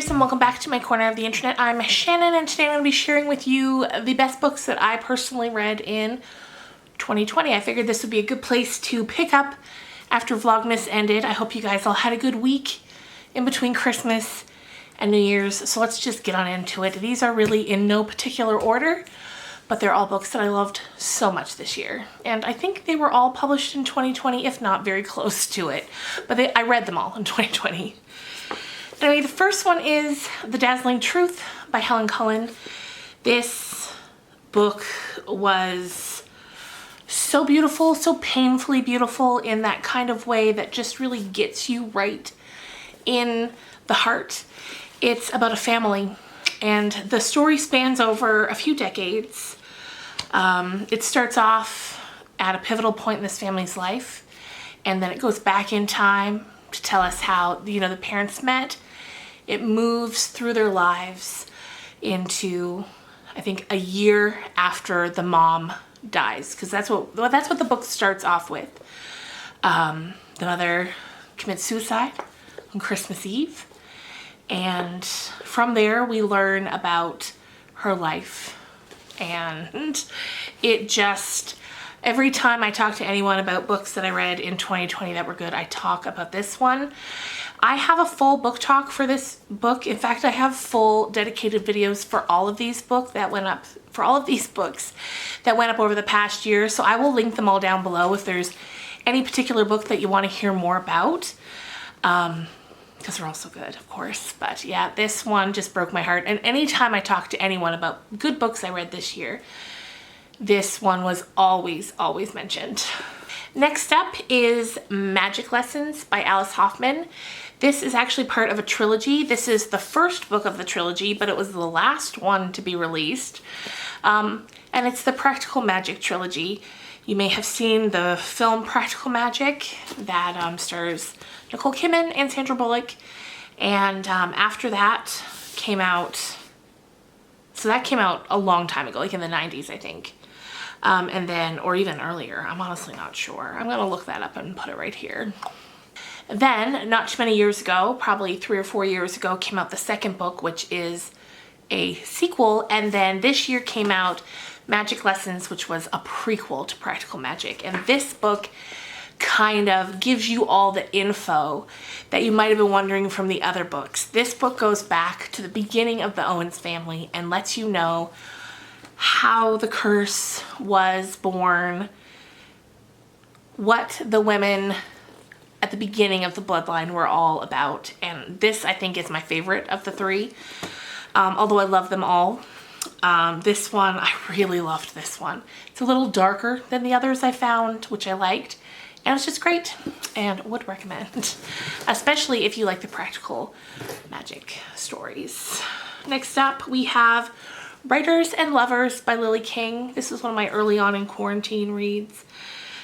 readers, and welcome back to my corner of the internet. I'm Shannon, and today I'm going to be sharing with you the best books that I personally read in 2020. I figured this would be a good place to pick up after Vlogmas ended. I hope you guys all had a good week in between Christmas and New Year's, so let's just get on into it. These are really in no particular order, but they're all books that I loved so much this year. And I think they were all published in 2020, if not very close to it. But I read them all in 2020. Anyway, the first one is The Dazzling Truth by Helen Cullen. This book was so beautiful, so painfully beautiful in that kind of way that just really gets you right in the heart. It's about a family, and the story spans over a few decades. It starts off at a pivotal point in this family's life, and then it goes back in time to tell us how, the parents met. It moves through their lives into, I think, a year after the mom dies, because that's what the book starts off with. The mother commits suicide on Christmas Eve, and from there we learn about her life. And it just, every time I talk to anyone about books that I read in 2020 that were good, I talk about this one. I have a full book talk for this book. In fact, I have full dedicated videos for all of these books that went up over the past year. So I will link them all down below if there's any particular book that you want to hear more about. Because they're all so good, of course. But yeah, this one just broke my heart. And anytime I talk to anyone about good books I read this year, this one was always mentioned. Next up is Magic Lessons by Alice Hoffman. This is actually part of a trilogy. This is the first book of the trilogy, but it was the last one to be released. And it's the Practical Magic trilogy. You may have seen the film Practical Magic that stars Nicole Kidman and Sandra Bullock. And after that came out, so that came out a long time ago, like in the 90s, I think. And then, or even earlier, I'm honestly not sure. I'm gonna look that up and put it right here. Then, not too many years ago, probably 3 or 4 years ago, came out the second book, which is a sequel. And then this year came out Magic Lessons, which was a prequel to Practical Magic. And this book kind of gives you all the info that you might have been wondering from the other books. This book goes back to the beginning of the Owens family and lets you know how the curse was born, what the women at the beginning of the bloodline were all about. And this, I think, is my favorite of the three, although I love them all. This one, I really loved this one. It's a little darker than the others I found, which I liked, and it's just great and would recommend, especially if you like the practical magic stories. Next up, we have Writers and Lovers by Lily King. This was one of my early on in quarantine reads.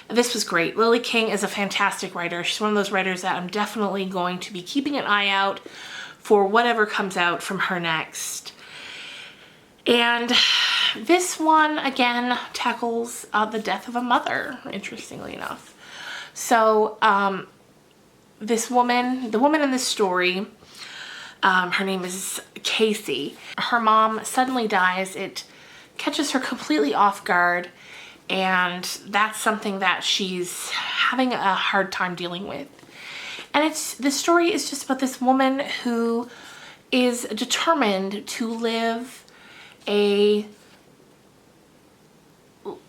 This was great. Lily King is a fantastic writer. She's one of those writers that I'm definitely going to be keeping an eye out for whatever comes out from her next. And this one, again, tackles the death of a mother, interestingly enough. So this woman, the woman in this story, her name is Casey. Her mom suddenly dies. It catches her completely off guard, and that's something that she's having a hard time dealing with. And the story is just about this woman who is determined to live a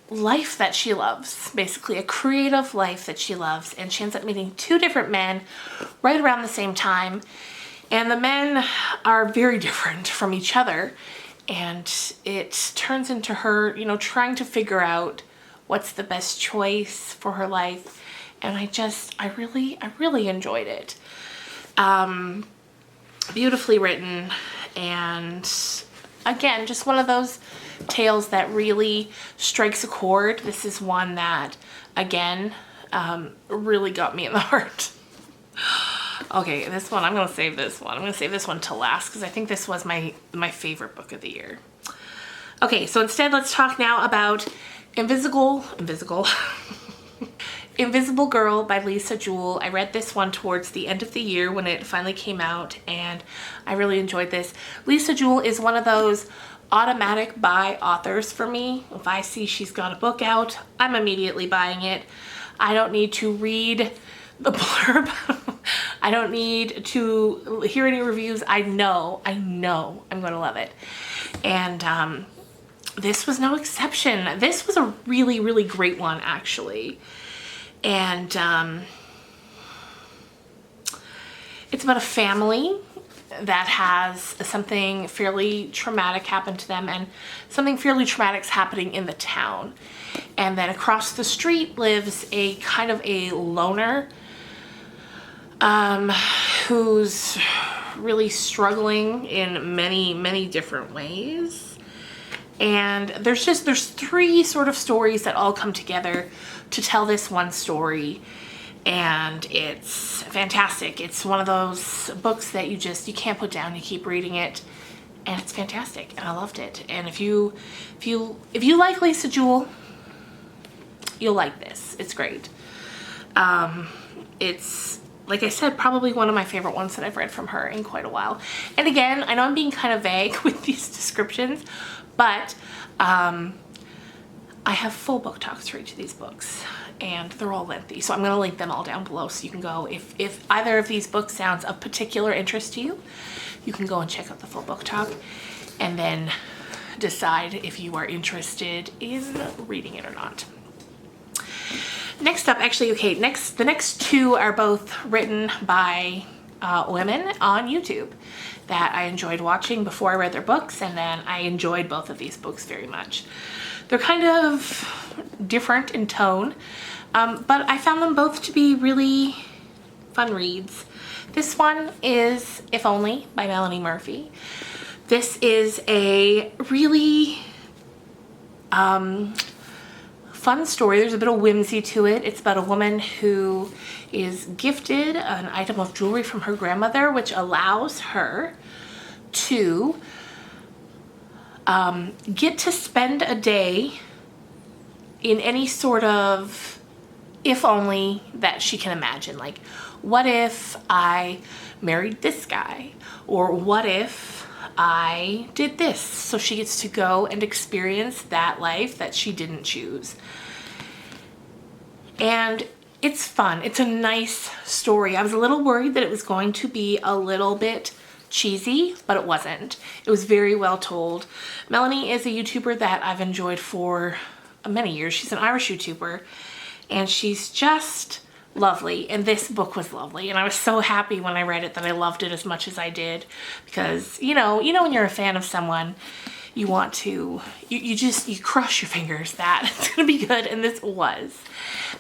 life that she loves, basically a creative life that she loves, and she ends up meeting 2 different men right around the same time, and the men are very different from each other, and it turns into her, trying to figure out what's the best choice for her life. And I really enjoyed it. Beautifully written, and again, just one of those tales that really strikes a chord. This is one that, again, really got me in the heart. Okay, this one, I'm gonna save this one. I'm gonna save this one to last because I think this was my favorite book of the year. Okay, so instead let's talk now about Invisible Invisible Girl by Lisa Jewell. I read this one towards the end of the year when it finally came out, and I really enjoyed this. Lisa Jewell is one of those automatic buy authors for me. If I see she's got a book out, I'm immediately buying it. I don't need to read the blurb. I don't need to hear any reviews. I know I'm gonna love it. And this was no exception. This was a really, really great one, actually. And it's about a family that has something fairly traumatic happen to them, and something fairly traumatic is happening in the town. And then across the street lives a kind of a loner who's really struggling in many, many different ways. And there's three sort of stories that all come together to tell this one story, and it's fantastic. It's one of those books that you can't put down. You keep reading it, and it's fantastic, and I loved it. And if you like Lisa Jewell, you'll like this. It's great. It's, like I said, probably one of my favorite ones that I've read from her in quite a while. And again, I know I'm being kind of vague with these descriptions, but I have full book talks for each of these books, and they're all lengthy, so I'm going to link them all down below so you can go. If either of these books sounds of particular interest to you, you can go and check out the full book talk and then decide if you are interested in reading it or not. Next up, actually, okay, the next two are both written by women on YouTube that I enjoyed watching before I read their books, and then I enjoyed both of these books very much. They're kind of different in tone, but I found them both to be really fun reads. This one is If Only by Melanie Murphy. This is a really fun story. There's a bit of whimsy to it. It's about a woman who is gifted an item of jewelry from her grandmother, which allows her to get to spend a day in any sort of if only that she can imagine. Like, what if I married this guy? Or what if I did this? So she gets to go and experience that life that she didn't choose. And it's fun. It's a nice story. I was a little worried that it was going to be a little bit cheesy, but it wasn't. It was very well told. Melanie is a YouTuber that I've enjoyed for many years. She's an Irish YouTuber, and she's just lovely, and this book was lovely, and I was so happy when I read it that I loved it as much as I did, because you know when you're a fan of someone, you want to, you crush your fingers that it's gonna be good, and this was.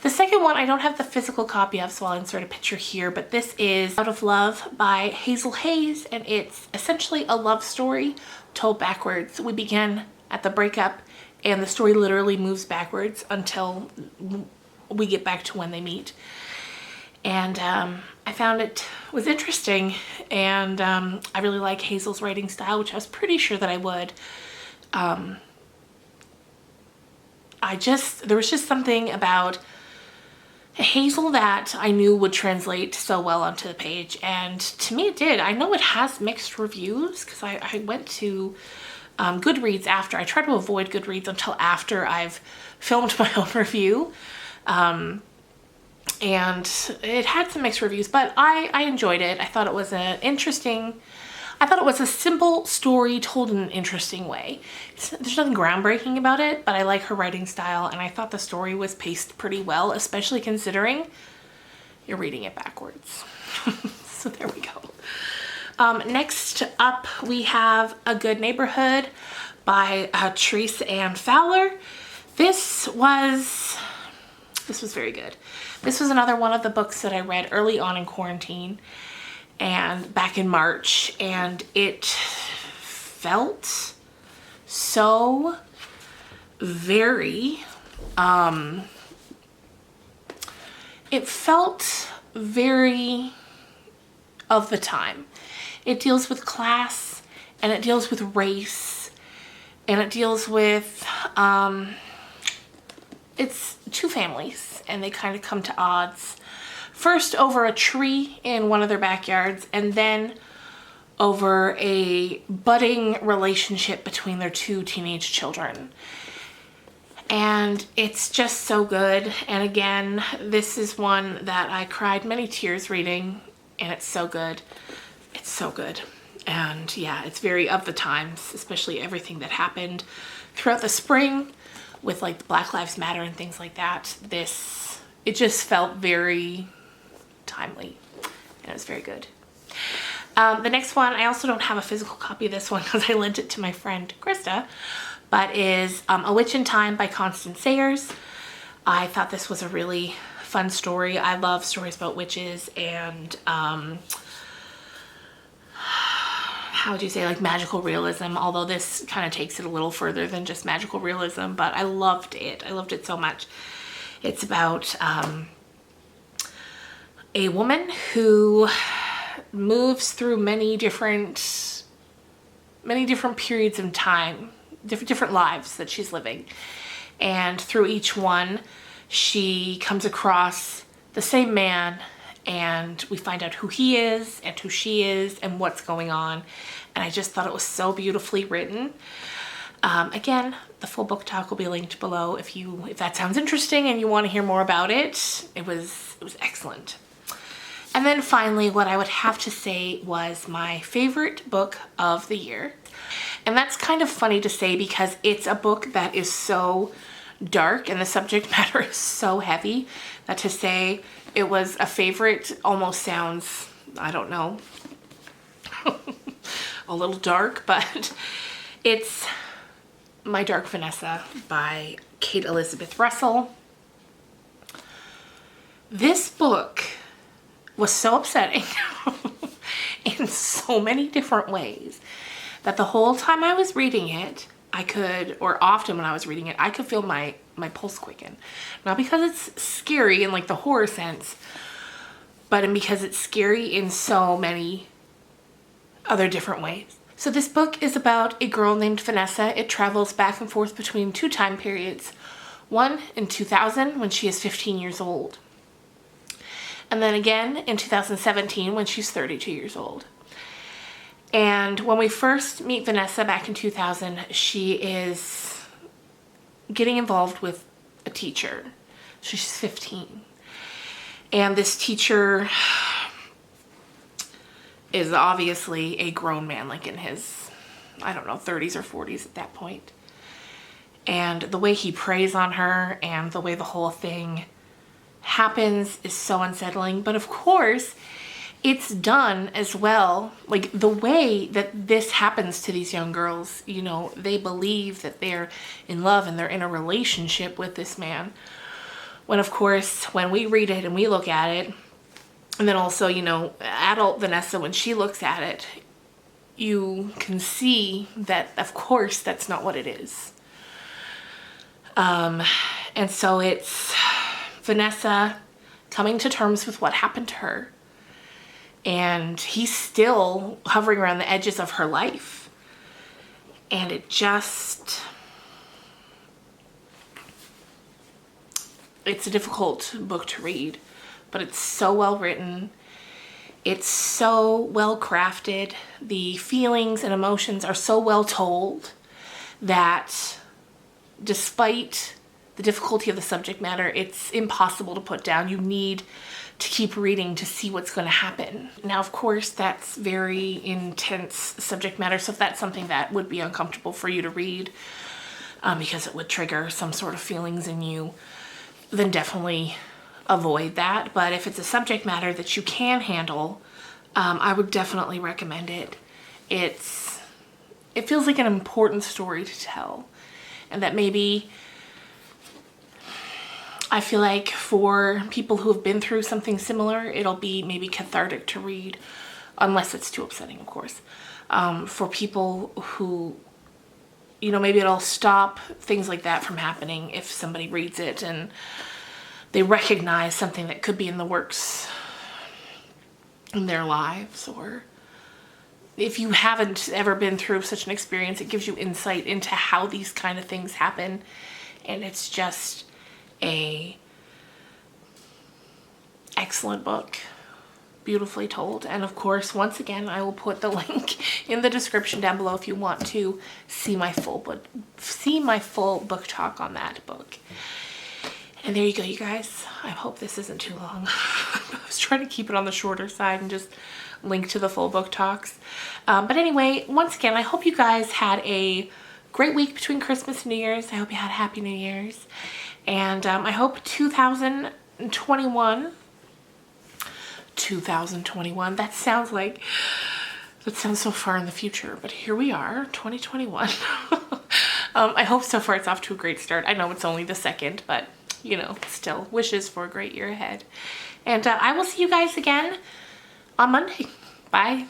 The second one I don't have the physical copy of, so I'll insert a picture here, but this is Out of Love by Hazel Hayes, and it's essentially a love story told backwards. We begin at the breakup, and the story literally moves backwards until we get back to when they meet. And I found it was interesting, and I really like Hazel's writing style, which I was pretty sure that I would. There was just something about Hazel that I knew would translate so well onto the page, and to me it did. I know it has mixed reviews because I went to Goodreads after. I try to avoid Goodreads until after I've filmed my own review. And it had some mixed reviews, but I enjoyed it. I thought it was a simple story told in an interesting way. There's nothing groundbreaking about it, but I like her writing style, and I thought the story was paced pretty well, especially considering you're reading it backwards. So there we go. Next up, we have A Good Neighborhood by Therese Ann Fowler. This was very good. This was another one of the books that I read early on in quarantine and back in March, and it felt so very, of the time. It deals with class, and it deals with race, and it deals with it's two families, and they kind of come to odds. First over a tree in one of their backyards, and then over a budding relationship between their two teenage children. And it's just so good. And again, this is one that I cried many tears reading, and it's so good. It's so good. And yeah, it's very of the times, especially everything that happened throughout the spring with like the Black Lives Matter and things like that. It just felt very timely, and it was very good. The next one, I also don't have a physical copy of this one because I lent it to my friend Krista, but is A Witch in Time by Constance Sayers. I thought this was a really fun story. I love stories about witches and how would you say, like magical realism, although this kind of takes it a little further than just magical realism, but I loved it. I loved it so much. It's about a woman who moves through many different periods of time, different lives that she's living. And through each one, she comes across the same man, and we find out who he is and who she is and what's going on. And I just thought it was so beautifully written. Again, the full book talk will be linked below if that sounds interesting and you want to hear more about it. It was excellent. And then finally, what I would have to say was my favorite book of the year. And that's kind of funny to say because it's a book that is so dark and the subject matter is so heavy that to say it was a favorite almost sounds, I don't know, a little dark, but it's My Dark Vanessa by Kate Elizabeth Russell. This book was so upsetting in so many different ways that the whole time I was reading it, often when I was reading it, I could feel my pulse quicken. Not because it's scary in like the horror sense, but because it's scary in so many other different ways. So this book is about a girl named Vanessa. It travels back and forth between two time periods. One in 2000 when she is 15 years old. And then again in 2017 when she's 32 years old. And when we first meet Vanessa back in 2000, she is getting involved with a teacher. She's 15. And this teacher is obviously a grown man, like in his, I don't know, 30s or 40s at that point. And the way he preys on her and the way the whole thing happens is so unsettling. But of course, it's done as well, like the way that this happens to these young girls, you know, they believe that they're in love and they're in a relationship with this man. When of course, when we read it and we look at it, and then also, you know, adult Vanessa, when she looks at it, you can see that of course that's not what it is. And so it's Vanessa coming to terms with what happened to her. And he's still hovering around the edges of her life. And it's a difficult book to read, but it's so well written. It's so well crafted. The feelings and emotions are so well told that despite the difficulty of the subject matter, it's impossible to put down. You need to keep reading to see what's going to happen. Now, of course, that's very intense subject matter, so if that's something that would be uncomfortable for you to read, because it would trigger some sort of feelings in you, then definitely avoid that. But if it's a subject matter that you can handle, I would definitely recommend it. It feels like an important story to tell, and that maybe I feel like for people who have been through something similar, it'll be maybe cathartic to read, unless it's too upsetting, of course. For people who, you know, maybe it'll stop things like that from happening if somebody reads it and they recognize something that could be in the works in their lives. Or if you haven't ever been through such an experience, it gives you insight into how these kind of things happen. And it's a excellent book, beautifully told. And of course, once again, I will put the link in the description down below if you want to see my full book talk on that book. And there you go, you guys. I hope this isn't too long. I was trying to keep it on the shorter side and just link to the full book talks. But anyway, once again, I hope you guys had a great week between Christmas and New Year's. I hope you had a happy New Year's. And I hope 2021, that sounds so far in the future, but here we are, 2021. I hope so far it's off to a great start. I know it's only the 2nd, but you know, still wishes for a great year ahead. And I will see you guys again on Monday. Bye.